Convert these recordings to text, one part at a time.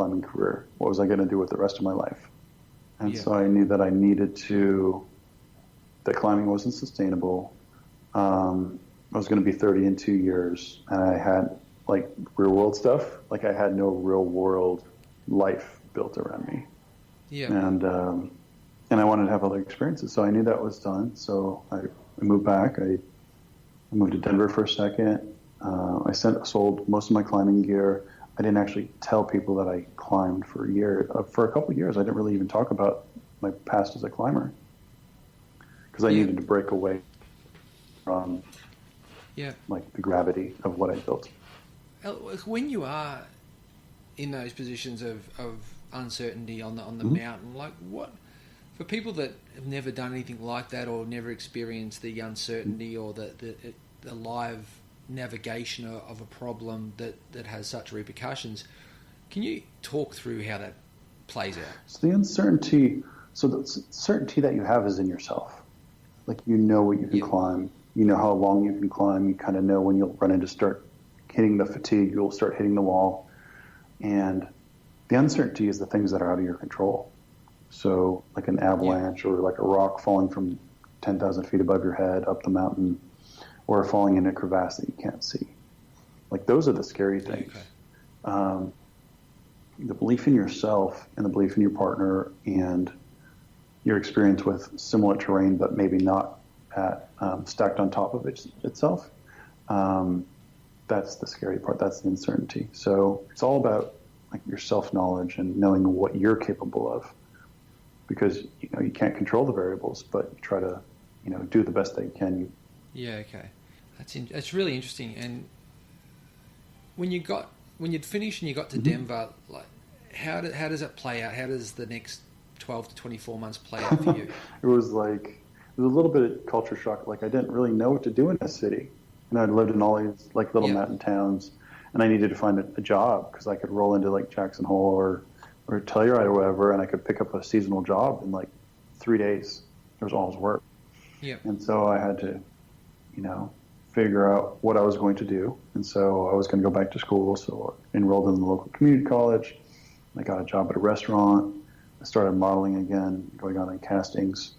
climbing career? What was I going to do with the rest of my life? And Yeah. so I knew that that climbing wasn't sustainable. I was going to be 30 in 2 years, and I had like real world stuff. Like I had no real world life built around me, Yeah. and I wanted to have other experiences. So I knew that was done. So I moved back. I moved to Denver for a second. Sold most of my climbing gear. I didn't actually tell people that I climbed for for a couple of years. I didn't really even talk about my past as a climber because I Yeah. needed to break away from Yeah. like the gravity of what I built. When you are in those positions of uncertainty on the Mm-hmm. mountain, like what for people that have never done anything like that or never experienced the uncertainty or the live navigation of a problem that has such repercussions, can you talk through how that plays out? So the certainty that you have is in yourself. Like you know what you can Yeah. climb, you know how long you can climb, you kind of know when you'll run into start hitting the fatigue, you'll start hitting the wall. And the uncertainty is the things that are out of your control. So like an avalanche or like a rock falling from 10,000 feet above your head up the mountain, or falling in a crevasse that you can't see. Like those are the scary things. Okay. The belief in yourself and the belief in your partner and your experience with similar terrain, but maybe not stacked on top of itself. That's the scary part. That's the uncertainty. So it's all about like your self-knowledge and knowing what you're capable of, because you can't control the variables, but you try to do the best that you can. Yeah. Okay. That's really interesting. And when you'd finished and you got to Denver, like how does that play out? How does the next 12 to 24 months play out for you? It was a little bit of culture shock. Like I didn't really know what to do in a city, and I'd lived in all these like little mountain towns, and I needed to find a job because I could roll into like Jackson Hole or Telluride or whatever, and I could pick up a seasonal job in like 3 days. There was always work. Yeah. And so I had to, figure out what I was going to do. And so I was going to go back to school. So I enrolled in the local community college. I got a job at a restaurant. I started modeling again, going on in castings,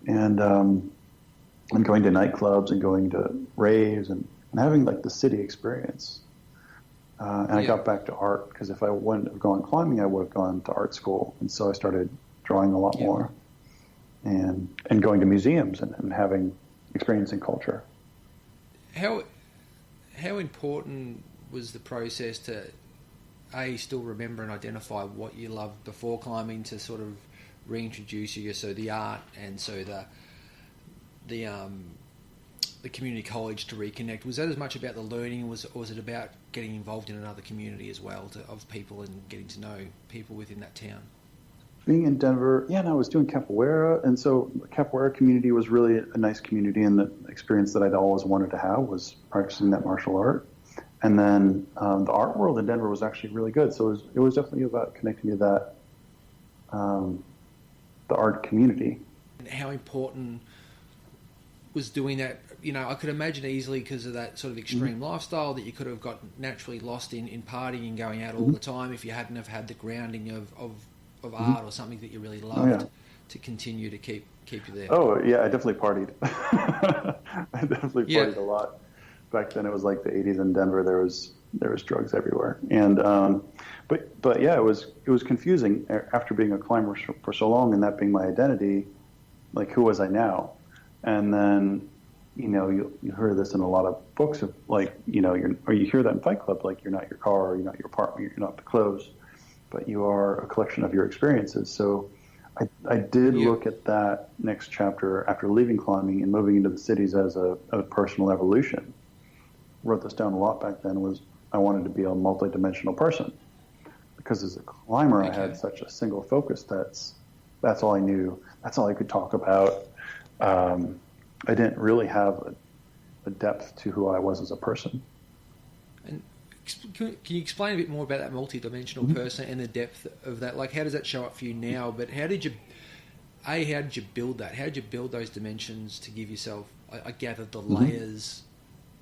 and going to nightclubs and going to raves and having like the city experience. And I got back to art because if I wouldn't have gone climbing, I would have gone to art school. And so I started drawing a lot more and going to museums and having experience in culture. How important was the process to still remember and identify what you loved before climbing to sort of reintroduce you, so the art and so the community college to reconnect? Was that as much about the learning, or was it about getting involved in another community as well of people and getting to know people within that town? Being in Denver, I was doing capoeira, and so the capoeira community was really a nice community, and the experience that I'd always wanted to have was practicing that martial art. And then the art world in Denver was actually really good, so it was definitely about connecting to that, the art community. And how important was doing that? I could imagine easily because of that sort of extreme lifestyle that you could have got naturally lost in partying and going out all the time if you hadn't have had the grounding of art or something that you really loved to continue to keep you there. Oh yeah, I definitely partied. I definitely partied a lot. Back then it was like the 80s in Denver. There was drugs everywhere, and but yeah, it was confusing after being a climber for so long and that being my identity. Like, who was I now? And then you hear this in a lot of books of like or you hear that in Fight Club, like you're not your car, or you're not your apartment, you're not the clothes, but you are a collection of your experiences. So I did look at that next chapter after leaving climbing and moving into the cities as a personal evolution. Wrote this down a lot back then. Was I wanted to be a multi-dimensional person, because as a climber I had such a single focus. That's all I knew. That's all I could talk about. I didn't really have a depth to who I was as a person. And can you explain a bit more about that multi-dimensional person and the depth of that? Like, how does that show up for you now? But how did you build that? How did you build those dimensions to give yourself, I gathered, the layers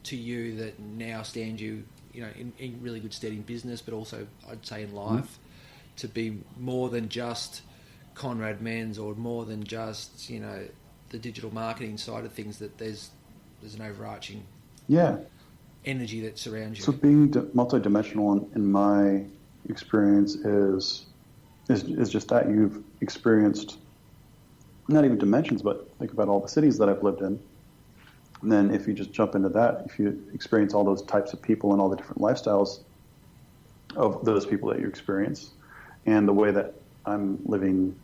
to you that now stand you, in really good stead in business, but also I'd say in life. to be more than just Conrad Men's or more than just, the digital marketing side of things, that there's an overarching energy that surrounds you. So being multidimensional in my experience is just that you've experienced not even dimensions, but think about all the cities that I've lived in. And then if you just jump into that, if you experience all those types of people and all the different lifestyles of those people that you experience, and the way that I'm living,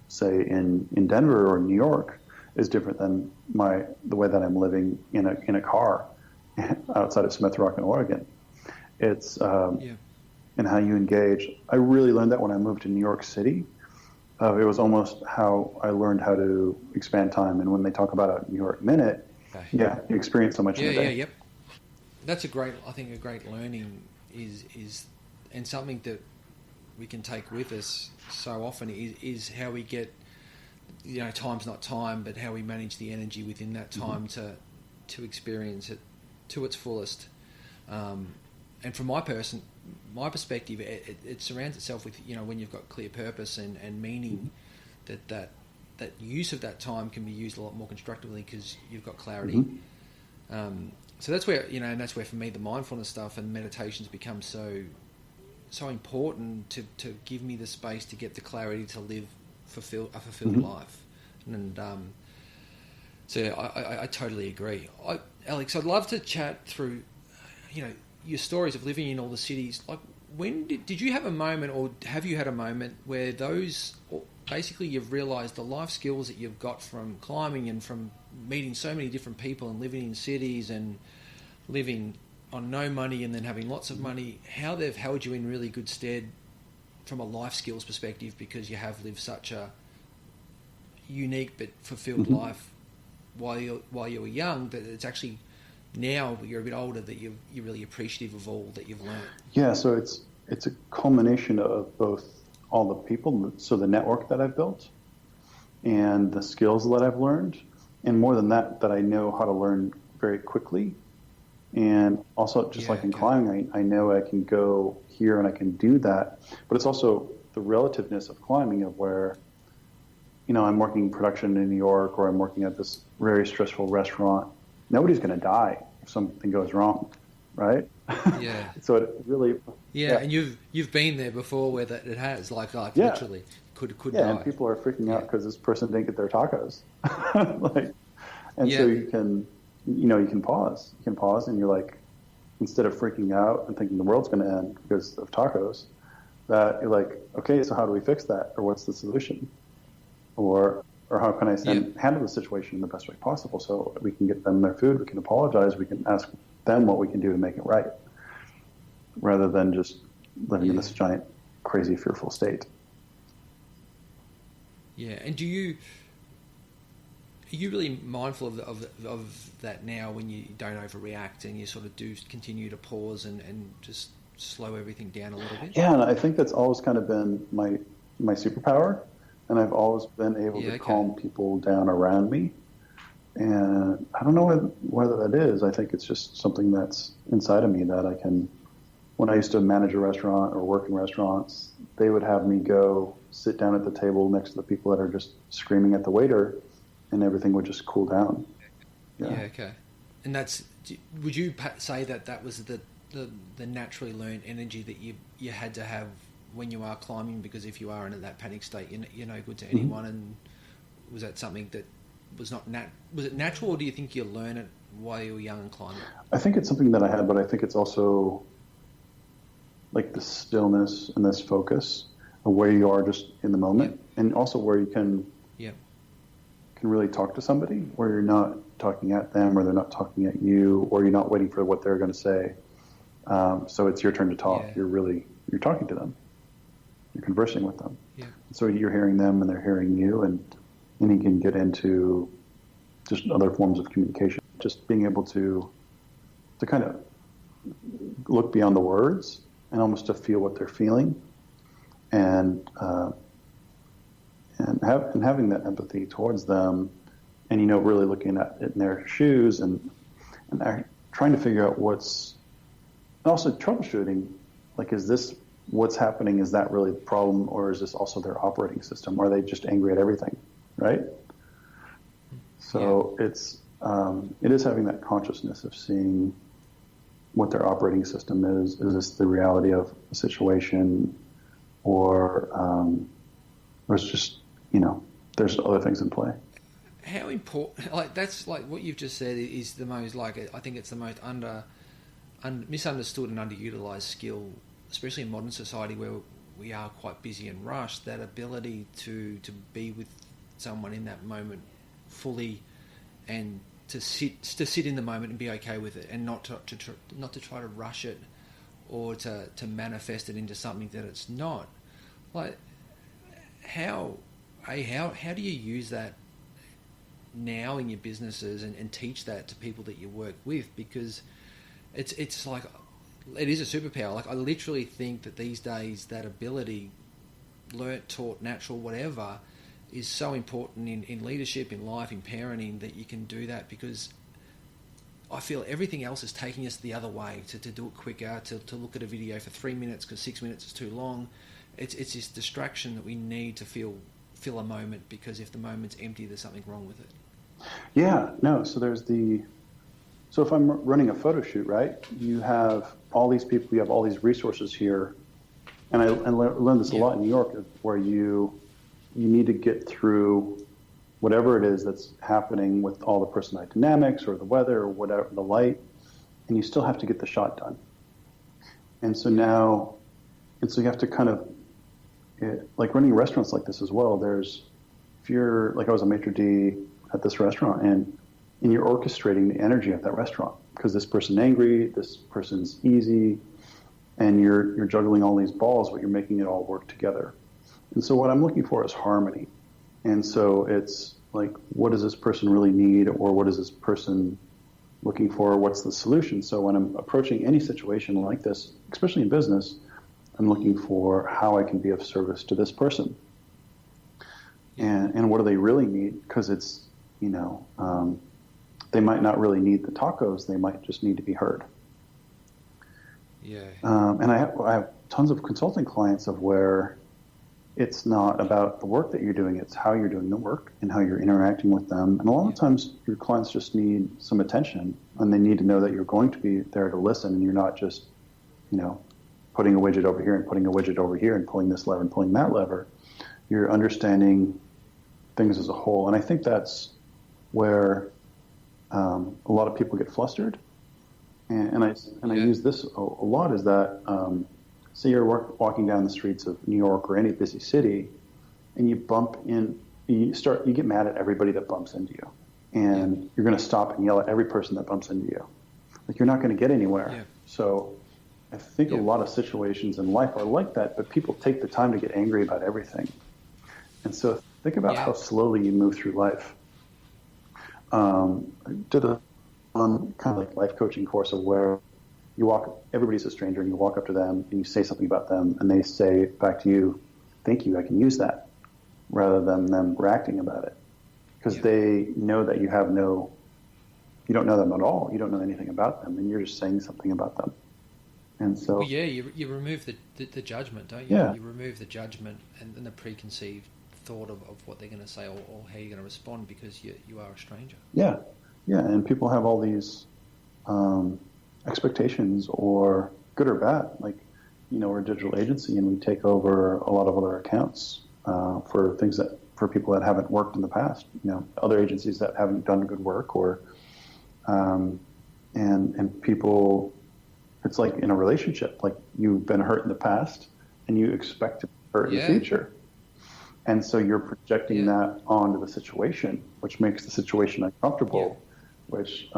say, in Denver or New York is different than the way that I'm living in a car outside of Smith Rock in Oregon. It's and how you engage. I really learned that when I moved to New York City. It was almost how I learned how to expand time. And when they talk about a New York minute, you experience so much in a day. Yep. That's a great learning is and something that we can take with us so often is how we get, time's not time, but how we manage the energy within that time to experience it to its fullest. And from my perspective, it surrounds itself with, when you've got clear purpose and meaning, that use of that time can be used a lot more constructively because you've got clarity. So that's where, and that's where for me the mindfulness stuff and meditations become so important to give me the space to get the clarity to live a fulfilled life. And so I totally agree. Alex, I'd love to chat through, your stories of living in all the cities. Like, when did you have a moment, or have you had a moment where basically you've realised the life skills that you've got from climbing and from meeting so many different people and living in cities and living on no money and then having lots of money, how they've held you in really good stead from a life skills perspective, because you have lived such a unique but fulfilled life while you were young, that it's actually now you're a bit older that you're really appreciative of all that you've learned. Yeah, so it's a culmination of both all the people, so the network that I've built and the skills that I've learned, and more than that I know how to learn very quickly. And also, just like in climbing, I know I can go here and I can do that. But it's also the relativeness of climbing, of where, I'm working production in New York, or I'm working at this very stressful restaurant. Nobody's going to die if something goes wrong, right? Yeah. So it really. Yeah, and you've been there before where that it has, literally could die. And people are freaking out because this person didn't get their tacos. So you can. You can pause. You can pause, and you're like, instead of freaking out and thinking the world's going to end because of tacos, that you're like, okay, so how do we fix that, or what's the solution, or how can I handle the situation in the best way possible so we can get them their food, we can apologize, we can ask them what we can do to make it right, rather than just living in this giant, crazy, fearful state. Yeah, and are you really mindful of that now, when you don't overreact and you sort of do continue to pause and just slow everything down a little bit? Yeah, and I think that's always kind of been my superpower, and I've always been able to calm people down around me. And I don't know whether that is. I think it's just something that's inside of me that I can. When I used to manage a restaurant or work in restaurants, they would have me go sit down at the table next to the people that are just screaming at the waiter, and everything would just cool down. Yeah, okay. And would you say that was the naturally learned energy that you had to have when you are climbing? Because if you are in that panic state, you're no good to anyone. And was that something that was not was it natural, or do you think you learn it while you were young and climbing? I think it's something that I had, but I think it's also like the stillness and this focus of where you are just in the moment, and also where you can really talk to somebody, where you're not talking at them, or they're not talking at you, or you're not waiting for what they're going to say. So it's your turn to talk. You're talking to them. You're conversing with them. Yeah. So you're hearing them and they're hearing you, and you can get into just other forms of communication. Just being able to kind of look beyond the words and almost to feel what they're feeling, and having that empathy towards them, and really looking at it in their shoes, and trying to figure out and also troubleshooting, like, is this what's happening? Is that really the problem, or is this also their operating system? Or are they just angry at everything, right? So it is having that consciousness of seeing what their operating system is. Is this the reality of a situation, or it's just, there's other things in play. How important, that's what you've just said is the most, I think it's the most misunderstood and underutilized skill, especially in modern society where we are quite busy and rushed, that ability to be with someone in that moment fully, and to sit in the moment and be okay with it, and not to try to rush it or to manifest it into something that it's not. How do you use that now in your businesses and teach that to people that you work with? Because it's like, it is a superpower. I literally think that these days that ability, learnt, taught, natural, whatever, is so important in leadership, in life, in parenting, that you can do that, because I feel everything else is taking us the other way, to do it quicker, to look at a video for 3 minutes because 6 minutes is too long. It's this distraction that we need to fill a moment, because if the moment's empty, there's something wrong with it. Yeah, no. So if I'm running a photo shoot, right? You have all these people, you have all these resources here, and I learned this a lot in New York, where you need to get through whatever it is that's happening with all the personality dynamics or the weather or whatever, the light, and you still have to get the shot done. And so you have to kind of, like running restaurants like this as well, if you're, like I was a maitre d' at this restaurant, and you're orchestrating the energy of that restaurant, because this person's angry, this person's easy, and you're juggling all these balls, but you're making it all work together. And so what I'm looking for is harmony. And so it's like, what does this person really need, or what is this person looking for? What's the solution? So when I'm approaching any situation like this, especially in business, I'm looking for how I can be of service to this person. And what do they really need? Because it's, they might not really need the tacos. They might just need to be heard. Yeah. And I have tons of consulting clients of where it's not about the work that you're doing, it's how you're doing the work and how you're interacting with them. And a lot of times your clients just need some attention, and they need to know that you're going to be there to listen, and you're not just, putting a widget over here and putting a widget over here and pulling this lever and pulling that lever. You're understanding things as a whole. And I think that's where a lot of people get flustered. And I use this a lot, is that say you're walking down the streets of New York or any busy city, and you get mad at everybody that bumps into you, and you're going to stop and yell at every person that bumps into you. Like, you're not going to get anywhere. Yeah. So I think a lot of situations in life are like that, but people take the time to get angry about everything. And so think about how slowly you move through life. I did a kind of like life coaching course of where everybody's a stranger, and you walk up to them and you say something about them, and they say back to you, "Thank you, I can use that," rather than them reacting about it, because they know that you don't know them at all. You don't know anything about them, and you're just saying something about them. And so, you remove the judgment, don't you? Yeah. You remove the judgment and the preconceived thought of what they're going to say or how you're going to respond, because you are a stranger. Yeah, and people have all these expectations, or good or bad. Like, we're a digital agency, and we take over a lot of other accounts for people that haven't worked in the past. Other agencies that haven't done good work, or and people. It's like in a relationship, like you've been hurt in the past and you expect to be hurt in the future. And so you're projecting that onto the situation, which makes the situation uncomfortable, which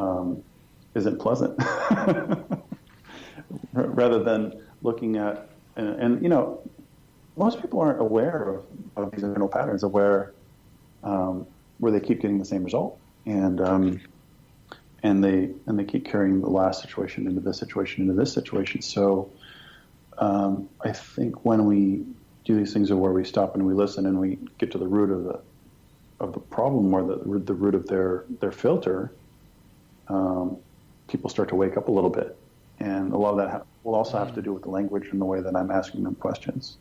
isn't pleasant. Rather than looking at, and most people aren't aware of these internal patterns of where they keep getting the same result. And they keep carrying the last situation into this situation into this situation. So I think when we do these things where we stop and we listen and we get to the root of the problem, or the root of their filter, people start to wake up a little bit. And a lot of that will also have to do with the language and the way that I'm asking them questions.